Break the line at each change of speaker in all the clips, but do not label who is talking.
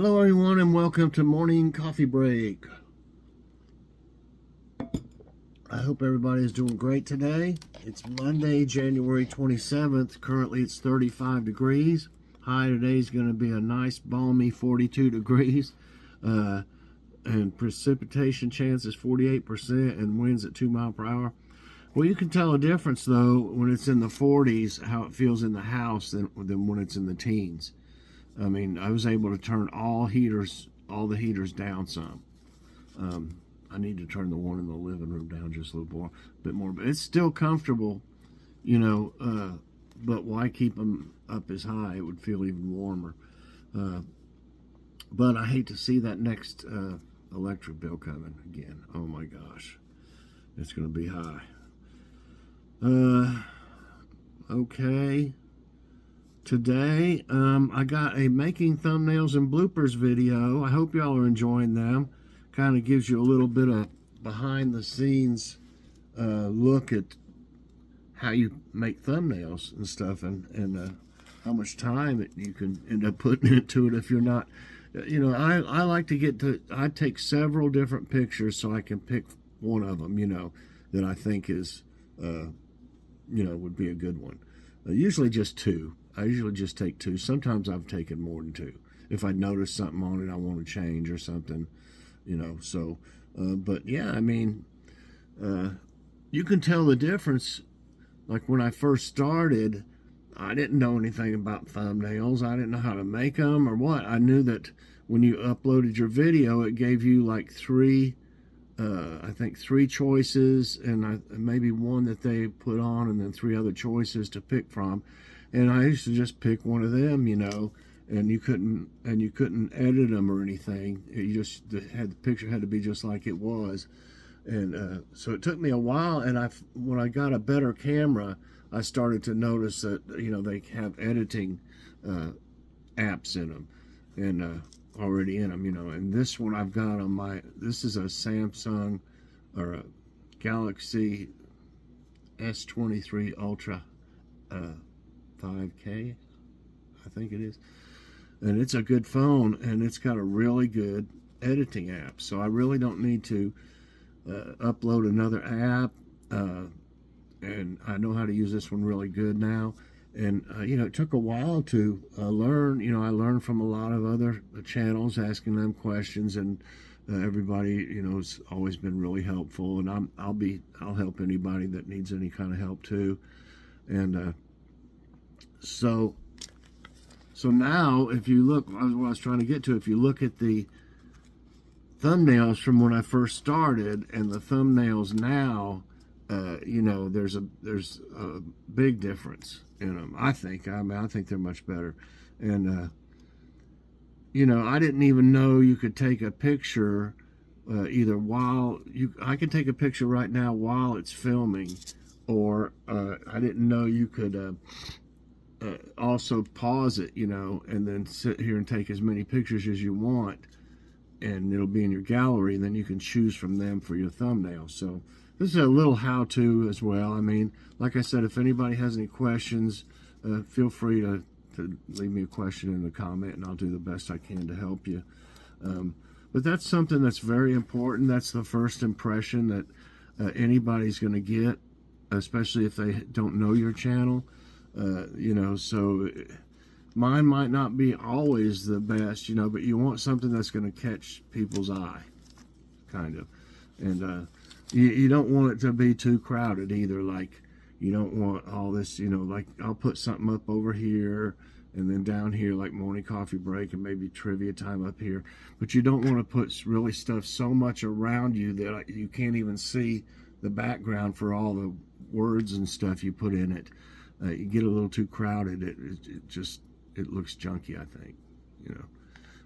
Hello everyone and welcome to Morning Coffee Break. I hope everybody is doing great today. It's Monday, January 27th. Currently it's 35 degrees. High today is going to be a nice balmy 42 degrees. And precipitation chance is 48% and winds at 2 miles per hour. Well, you can tell a difference though when it's in the 40s, how it feels in the house than when it's in the teens. I mean, I was able to turn all the heaters down some. I need to turn the one in the living room down just a little bit more, but it's still comfortable, you know, but why keep them up as high? It would feel even warmer. But I hate to see that next electric bill coming again. Oh my gosh, it's going to be high. Okay. Today, I got a making thumbnails and bloopers video. I hope y'all are enjoying them. Kind of gives you a little bit of behind the scenes look at how you make thumbnails and stuff, and how much time you can end up putting into it if you're not, you know, I like to I take several different pictures so I can pick one of them, you know, that I think is, you know, would be a good one. Usually just two. I usually just take two. Sometimes I've taken more than two. If I notice something on it I want to change or something, you know. So, but yeah, I mean, you can tell the difference. Like when I first started, I didn't know anything about thumbnails. I didn't know how to make them or what. I knew that when you uploaded your video, it gave you like I think three choices, and maybe one that they put on, and then three other choices to pick from. And I used to just pick one of them, you know, and you couldn't edit them or anything. You just the picture had to be just like it was. And so it took me a while, and when I got a better camera, I started to notice that, you know, they have editing apps in them, and already in them, you know. And this one I've got on this is a Samsung or a Galaxy S23 Ultra 5K, I think it is. And it's a good phone, and it's got a really good editing app. So I really don't need to upload another app. And I know how to use this one really good now. And, you know, it took a while to learn. You know, I learned from a lot of other channels, asking them questions, and everybody, you know, has always been really helpful. And I'll help anybody that needs any kind of help too. And so now, if you look, what I was trying to get to, if you look at the thumbnails from when I first started and the thumbnails now, you know, there's a big difference in them. I think they're much better. And you know, I didn't even know you could take a picture either I can take a picture right now while it's filming, or I didn't know you could also pause it, you know, and then sit here and take as many pictures as you want, and it'll be in your gallery, and then you can choose from them for your thumbnail. So this is a little how-to as well. I mean, like I said, if anybody has any questions, feel free to leave me a question in the comment, and I'll do the best I can to help you. But that's something that's very important. That's the first impression that anybody's going to get, especially if they don't know your channel. You know, so mine might not be always the best, you know, but you want something that's going to catch people's eye, kind of. And you don't want it to be too crowded either. Like, you don't want all this, you know, like I'll put something up over here and then down here like morning coffee break and maybe trivia time up here. But you don't want to put really stuff so much around you that you can't even see the background for all the words and stuff you put in it. You get a little too crowded, it looks junky, I think, you know.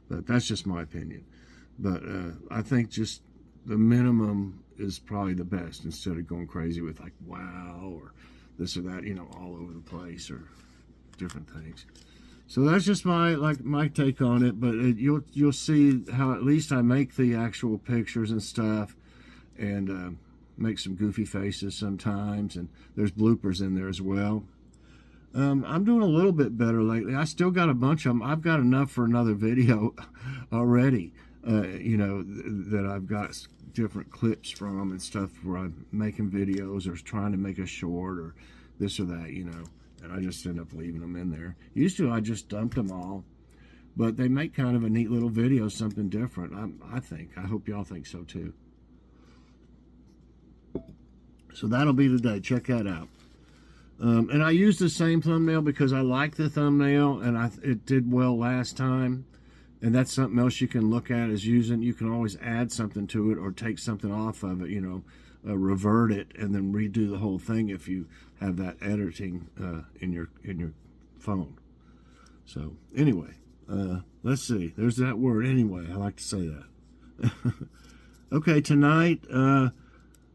But that's just my opinion. But I think just the minimum is probably the best, instead of going crazy with like wow or this or that, you know, all over the place or different things. So that's just my take on it. But you'll see how at least I make the actual pictures and stuff, and make some goofy faces sometimes, and there's bloopers in there as well. I'm doing a little bit better lately. I still got a bunch of them. I've got enough for another video already. That I've got different clips from and stuff where I'm making videos or trying to make a short or this or that, and I just end up leaving them in there. Used to, I just dumped them all, but they make kind of a neat little video, something different. I think. I hope y'all think so too. So that'll be today. Check that out. And I used the same thumbnail because I like the thumbnail, and it did well last time. And that's something else you can look at is using. You can always add something to it or take something off of it, revert it and then redo the whole thing if you have that editing in your phone. So anyway, let's see. There's that word anyway. I like to say that. Okay, tonight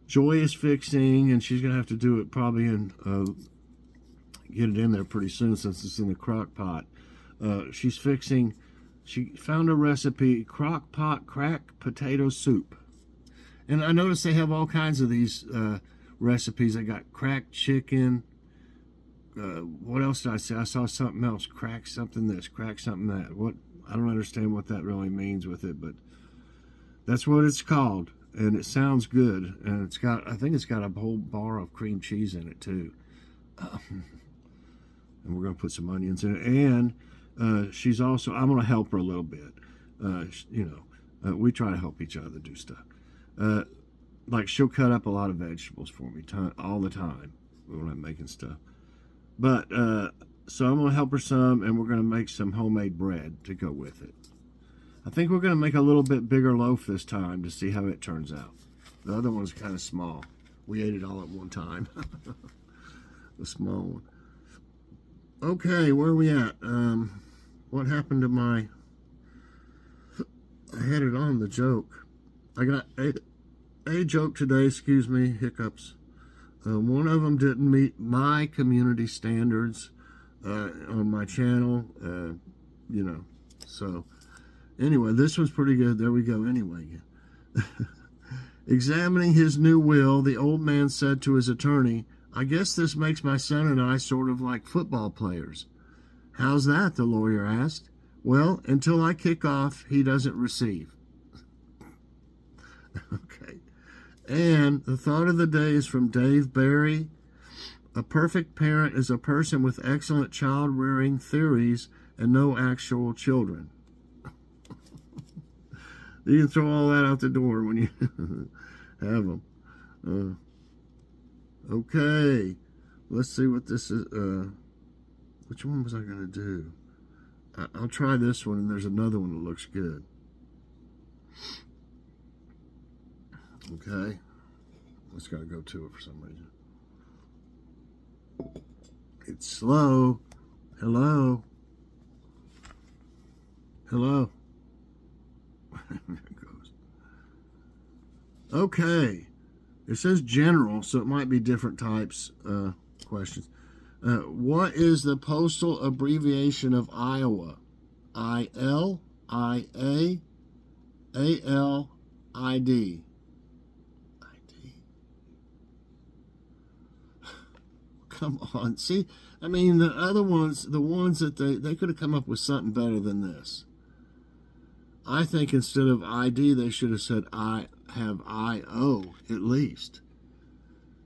Joy is fixing, and she's gonna have to do it probably in get it in there pretty soon since it's in the crock pot. She's fixing. She found a recipe, crock pot cracked potato soup. And I noticed they have all kinds of these recipes. They got cracked chicken. What else did I say? I saw something else. Crack something this, crack something that. What? I don't understand what that really means with it, but that's what it's called. And it sounds good. And it's got, I think it's got a whole bar of cream cheese in it too. And we're going to put some onions in it. And she's also, I'm going to help her a little bit. We try to help each other do stuff. Like she'll cut up a lot of vegetables for me all the time when I'm making stuff. But, so I'm going to help her some, and we're going to make some homemade bread to go with it. I think we're going to make a little bit bigger loaf this time to see how it turns out. The other one's kind of small. We ate it all at one time. The small one. Okay, where are we at? What happened to my... I had it on the joke. I got a joke today, excuse me, hiccups. One of them didn't meet my community standards on my channel, So, anyway, this one's pretty good. There we go, anyway. Examining his new will, the old man said to his attorney, "I guess this makes my son and I sort of like football players." "How's that?" the lawyer asked. "Well, until I kick off, he doesn't receive." Okay. And the thought of the day is from Dave Barry. A perfect parent is a person with excellent child-rearing theories and no actual children. You can throw all that out the door when you have them. Okay. Let's see what this is. Which one was I going to do? I'll try this one, and there's another one that looks good. Okay. It's got to go to it for some reason. It's slow. Hello. Hello. There it goes. Okay. It says general, so it might be different types questions. What is the postal abbreviation of Iowa? I-L, I-A, A-L, I-D. I-D. Come on. See, I mean, the other ones, the ones that they could have come up with something better than this. I think instead of ID, they should have said I have I-O at least.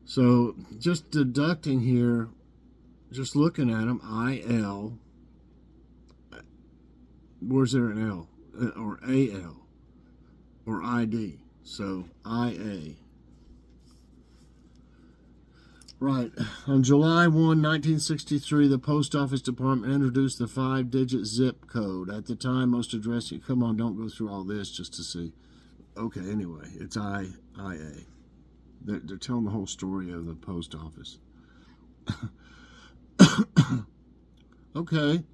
So just deducting here, just looking at them, I-L, where's there an L? Or A-L, or I-D. So I-A. Right. On July 1, 1963, the Post Office Department introduced the 5-digit zip code. At the time, most addressing... Come on, don't go through all this just to see. Okay, anyway, it's I-A. They're telling the whole story of the post office. Okay.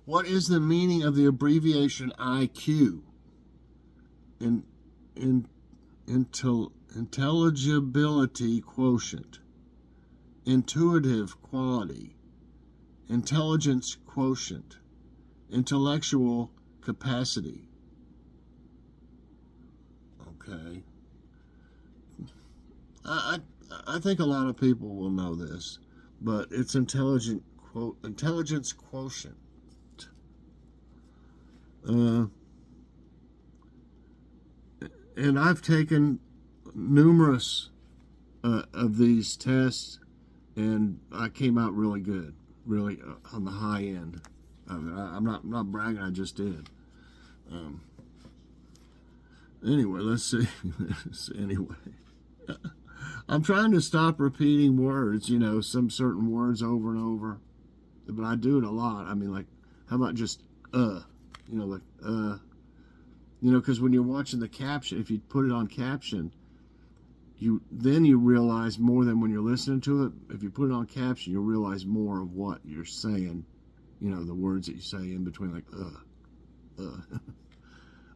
What is the meaning of the abbreviation IQ? Intelligibility quotient, intuitive quality, intelligence quotient, intellectual capacity. Okay. I think a lot of people will know this. but it's intelligence quotient. And I've taken numerous of these tests, and I came out really good, really on the high end of it. I'm not bragging. I just did. Anyway, let's see. Anyway, I'm trying to stop repeating words. You know, some certain words over and over, but I do it a lot. I mean, like, how about just you know, like you know, because when you're watching the caption, if you put it on caption, you realize more than when you're listening to it. If you put it on caption, you'll realize more of what you're saying. You know, the words that you say in between, like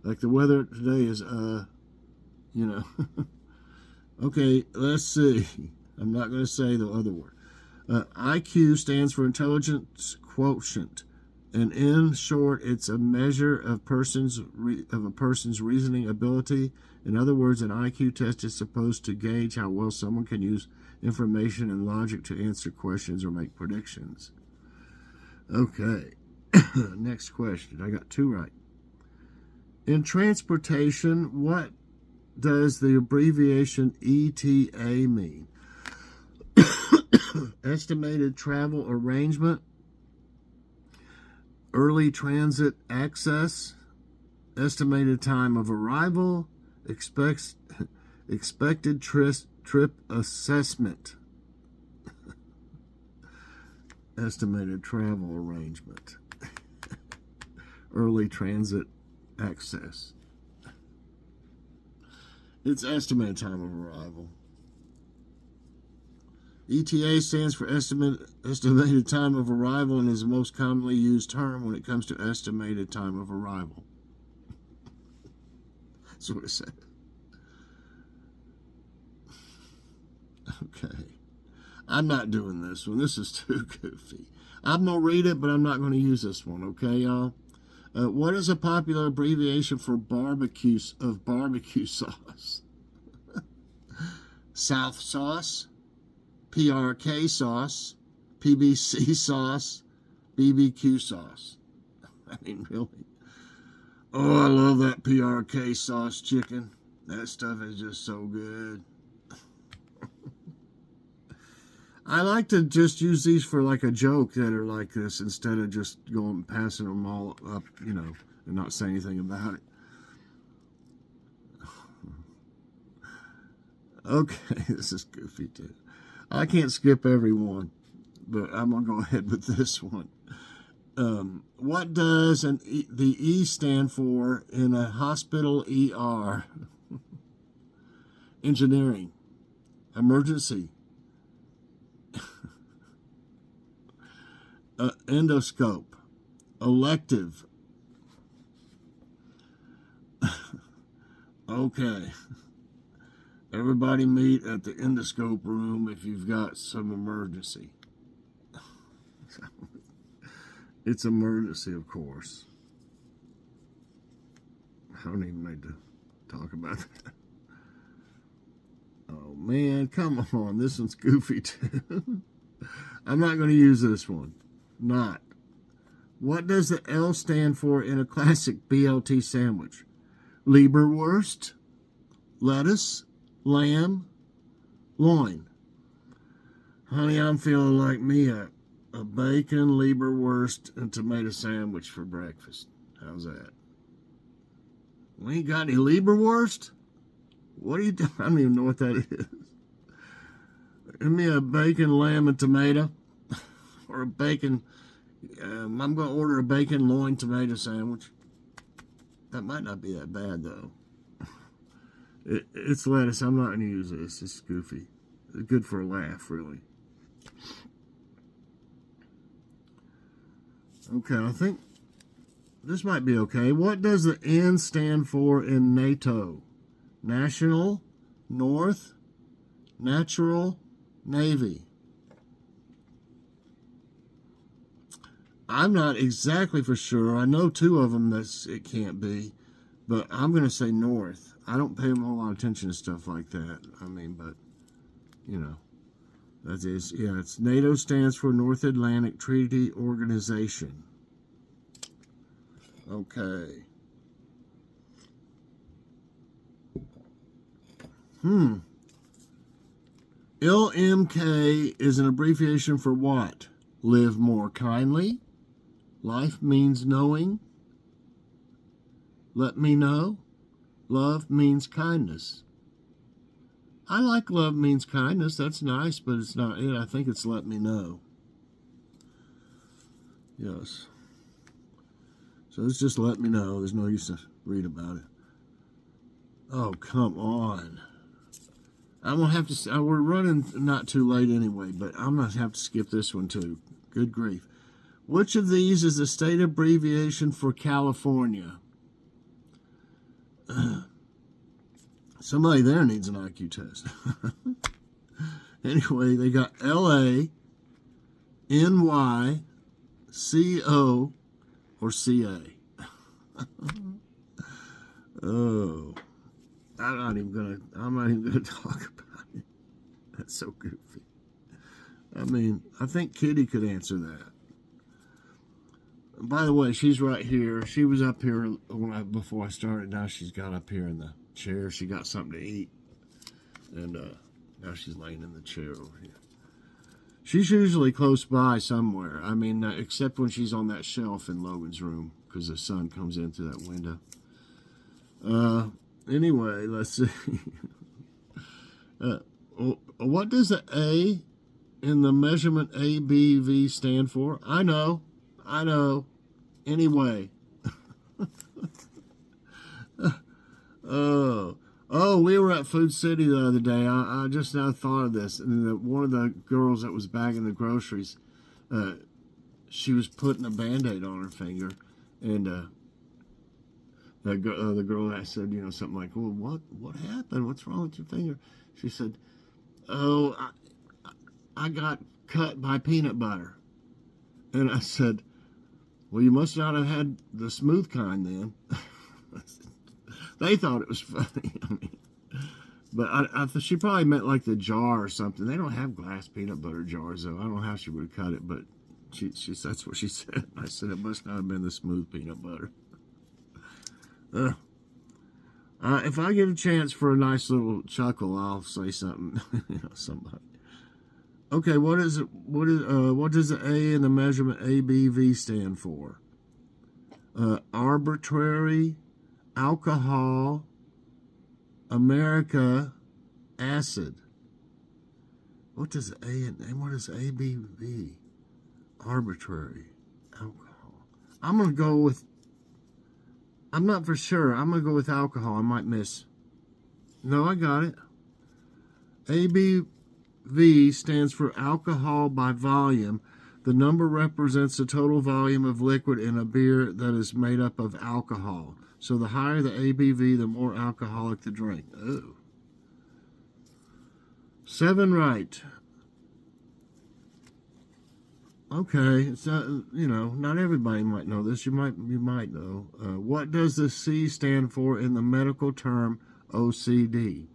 like the weather today is you know. Okay, let's see. I'm not going to say the other word. IQ stands for intelligence quotient, and in short, it's a measure of a person's reasoning ability. In other words, an IQ test is supposed to gauge how well someone can use information and logic to answer questions or make predictions. Okay, next question. I got 2 right. In transportation, what does the abbreviation ETA mean? Estimated travel arrangement, early transit access, estimated time of arrival, expected trip assessment. Estimated travel arrangement, early transit access. It's estimated time of arrival. ETA stands for estimated time of arrival and is the most commonly used term when it comes to estimated time of arrival. That's what it said. Okay. I'm not doing this one. This is too goofy. I'm going to read it, but I'm not going to use this one. Okay, y'all? What is a popular abbreviation for barbecue sauce? South sauce, PRK sauce, PBC sauce, BBQ sauce. I mean, really. Oh, I love that PRK sauce chicken. That stuff is just so good. I like to just use these for like a joke that are like this instead of just going passing them all up, you know, and not saying anything about it. Okay, this is goofy too. I can't skip every one, but I'm going to go ahead with this one. What does the E stand for in a hospital ER? Engineering, emergency, endoscope, elective. Okay. Everybody meet at the endoscope room if you've got some emergency. It's emergency, of course. I don't even need to talk about that. Oh, man, come on. This one's goofy, too. I'm not going to use this one. Not. What does the L stand for in a classic BLT sandwich? Leberwurst, lettuce, lamb, loin. Honey, I'm feeling like me a bacon, Leberwurst, and tomato sandwich for breakfast. How's that? We ain't got any Leberwurst? What are you doing? I don't even know what that is. Give me a bacon, lamb, and tomato. Or a bacon. I'm going to order a bacon, loin, tomato sandwich. That might not be that bad, though. It's lettuce. I'm not going to use this. It's goofy. It's good for a laugh, really. Okay, I think this might be okay. What does the N stand for in NATO? National, North, Natural, Navy. I'm not exactly for sure. I know 2 of them that it can't be, but I'm going to say North. I don't pay a whole lot of attention to stuff like that. I mean, but, you know. That is, yeah, it's NATO stands for North Atlantic Treaty Organization. Okay. LMK is an abbreviation for what? Live more kindly. Life means knowing. Let me know. Love means kindness. I like love means kindness. That's nice, but it's not it. I think it's let me know. Yes. So it's just let me know. There's no use to read about it. Oh, come on. I'm going to have to, we're running not too late anyway, but I'm going to have to skip this one too. Good grief. Which of these is the state abbreviation for California? Somebody there needs an IQ test. Anyway, they got LA, NY, CO, or CA. Oh. I'm not even gonna talk about it. That's so goofy. I mean, I think Kitty could answer that. By the way, she's right here. She was up here before I started. Now she's got up here in the chair. She got something to eat, and now she's laying in the chair over here. She's usually close by somewhere. I mean, except when she's on that shelf in Logan's room because the sun comes in through that window. Anyway, let's see. What does the A in the measurement ABV stand for? I know. Anyway. Oh, we were at Food City the other day. I just now thought of this. And one of the girls that was bagging the groceries, she was putting a Band-Aid on her finger. And the girl that said, something like, well, what happened? What's wrong with your finger? She said, oh, I got cut by peanut butter. And I said, well, you must not have had the smooth kind then. They thought it was funny. I mean, but I thought she probably meant like the jar or something. They don't have glass peanut butter jars, though. I don't know how she would have cut it, but that's what she said. I said it must not have been the smooth peanut butter. If I get a chance for a nice little chuckle, I'll say something. Somebody. Okay, what does the A in the measurement ABV stand for? Arbitrary, alcohol, America, acid. What does A and what is ABV? Arbitrary, alcohol. I'm gonna go with. I'm not for sure. I'm going to go with alcohol. I might miss. No, I got it. ABV stands for alcohol by volume. The number represents the total volume of liquid in a beer that is made up of alcohol. So the higher the ABV, the more alcoholic the drink. Oh. 7 right. Okay, it's not, not everybody might know this. You might know. What does the C stand for in the medical term OCD?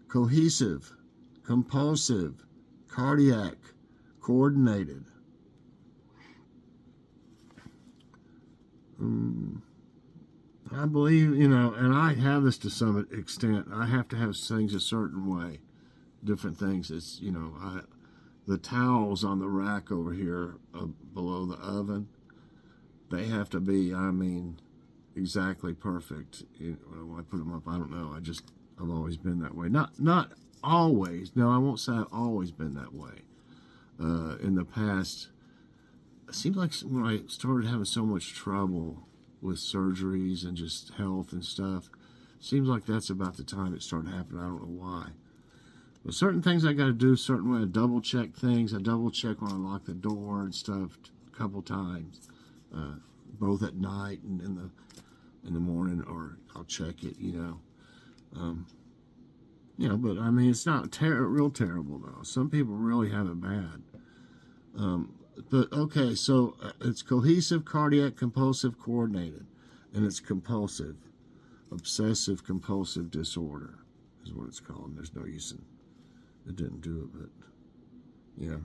Cohesive, compulsive, cardiac, coordinated. I believe, and I have this to some extent. I have to have things a certain way. Different things. It's, the towels on the rack over here below the oven, they have to be, exactly perfect. When I put them up, I don't know. I've always been that way. Not always. No, I won't say I've always been that way. In the past, it seemed like when I started having so much trouble with surgeries and just health and stuff, seems like that's about the time it started happening. I don't know why. But certain things I got to do a certain way. I double check things. I double check when I lock the door and stuff a couple times, both at night and in the morning, or I'll check it. But it's not real terrible though. Some people really have it bad. But okay, so it's cohesive, cardiac, compulsive, coordinated, and it's compulsive, obsessive compulsive disorder is what it's called. There's no use It didn't do it, but yeah,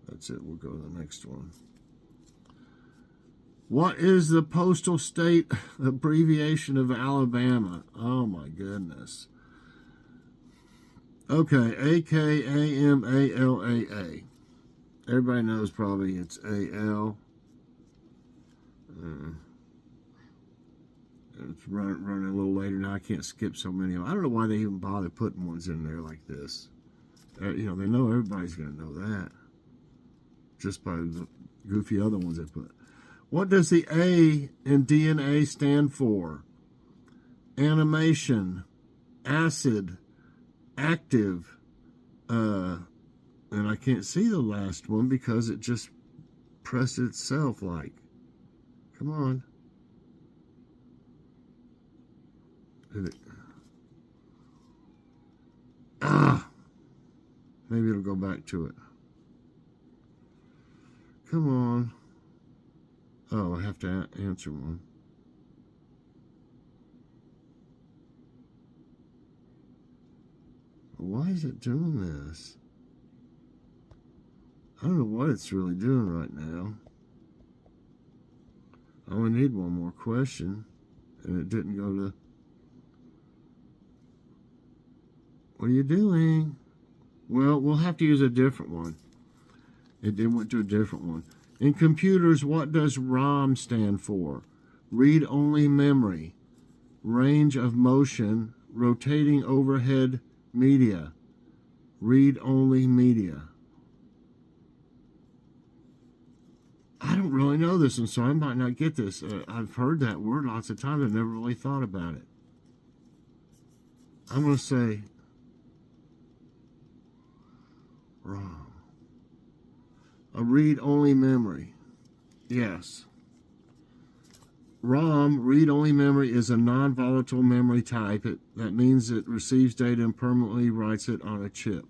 that's it. We'll go to the next one. What is the postal state abbreviation of Alabama? Oh my goodness. Okay, AKAMALAA. Everybody knows probably it's AL. It's running a little later now. I can't skip so many of them. I don't know why they even bother putting ones in there like this. You know, they know everybody's going to know that just by the goofy other ones they put. What does the A in DNA stand for? Animation, acid, active, and I can't see the last one because it just pressed itself like. Come on. Maybe it'll go back to it. Come on. Oh, I have to answer one. Why is it doing this? I don't know what it's really doing right now. I only need one more question, and it didn't go to... What are you doing? Well, we'll have to use a different one. It went to a different one. In computers, what does ROM stand for? Read-only memory, range of motion, rotating overhead media, read-only media. I don't really know this one, so I might not get this. I've heard that word lots of times. I've never really thought about it. I'm going to say ROM. A read-only memory. Yes. ROM, read-only memory, is a non-volatile memory type. That means it receives data and permanently writes it on a chip.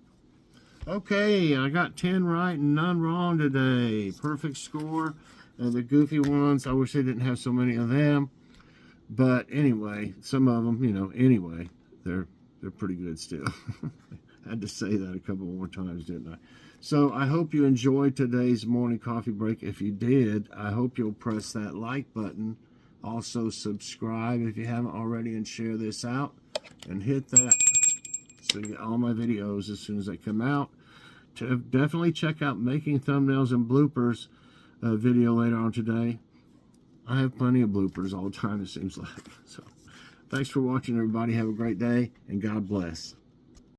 Okay, I got 10 right and none wrong today. Perfect score. The goofy ones, I wish they didn't have so many of them. But anyway, some of them, you know, anyway, they're pretty good still. I had to say that a couple more times, didn't I? So I hope you enjoyed today's morning coffee break. If you did, I hope you'll press that like button. Also subscribe if you haven't already, and share this out. And hit that so you get all my videos as soon as they come out. Definitely check out Making Thumbnails and Bloopers video later on today. I have plenty of bloopers all the time, it seems like. So thanks for watching, everybody. Have a great day, and God bless.